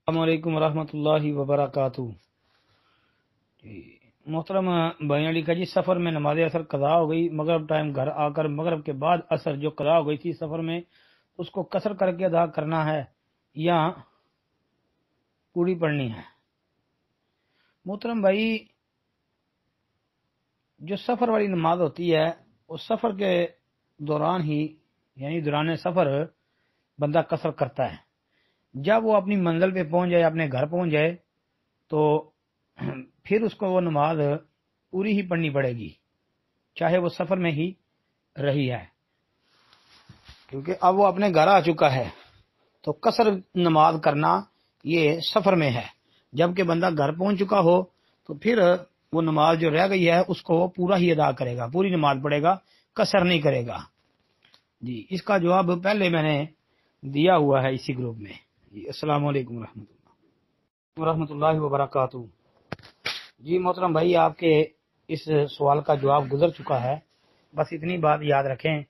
السلام علیکم ورحمۃ اللہ وبرکاتہ۔ محترم بھائی علی کا جی، سفر میں نماز اثر قضا ہو گئی، مغرب ٹائم گھر آ کر مغرب کے بعد اثر جو قضا ہو گئی تھی سفر میں، اس کو قصر کر کے ادا کرنا ہے یا پوری پڑھنی ہے؟ محترم بھائی، جو سفر والی نماز ہوتی ہے وہ سفر کے دوران ہی، یعنی دوران سفر بندہ قصر کرتا ہے۔ جب وہ اپنی منزل پہ پہنچ جائے، اپنے گھر پہنچ جائے، تو پھر اس کو وہ نماز پوری ہی پڑھنی پڑے گی، چاہے وہ سفر میں ہی رہی ہے، کیونکہ اب وہ اپنے گھر آ چکا ہے۔ تو قصر نماز کرنا یہ سفر میں ہے، جبکہ بندہ گھر پہنچ چکا ہو تو پھر وہ نماز جو رہ گئی ہے اس کو وہ پورا ہی ادا کرے گا، پوری نماز پڑھے گا، قصر نہیں کرے گا۔ جی، اس کا جواب پہلے میں نے دیا ہوا ہے اسی گروپ میں۔ جی، السلام علیکم ورحمۃ اللہ وبرکاتہ۔ جی محترم بھائی، آپ کے اس سوال کا جواب گزر چکا ہے۔ بس اتنی بات یاد رکھیں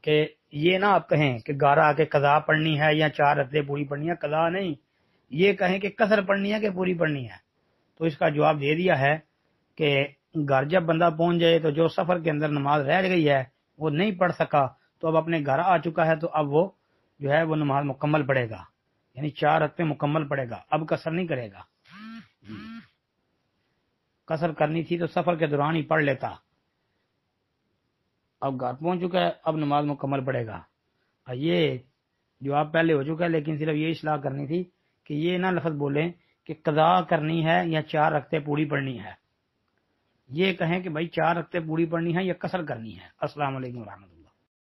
کہ یہ نہ آپ کہیں کہ گھر آ کے قضا پڑھنی ہے یا 4 رکعتیں پوری پڑھنی ہے، قضا نہیں، یہ کہیں کہ قصر پڑھنی ہے کہ پوری پڑھنی ہے۔ تو اس کا جواب دے دیا ہے کہ گھر جب بندہ پہنچ جائے تو جو سفر کے اندر نماز رہ گئی ہے وہ نہیں پڑھ سکا، تو اب اپنے گھر آ چکا ہے تو اب وہ جو ہے وہ نماز مکمل پڑھے گا، یعنی 4 رکعتیں مکمل پڑھے گا، اب قصر نہیں کرے گا۔ قصر کرنی تھی تو سفر کے دوران ہی پڑھ لیتا، اب گھر پہنچ چکا ہے، اب نماز مکمل پڑھے گا۔ یہ جواب پہلے ہو چکا ہے، لیکن صرف یہ اصلاح کرنی تھی کہ یہ نہ لفظ بولیں کہ قضا کرنی ہے یا 4 رکعتیں پوری پڑھنی ہے، یہ کہیں کہ بھائی 4 رکعتیں پوری پڑھنی ہے یا قصر کرنی ہے۔ السلام علیکم ورحمۃ اللہ۔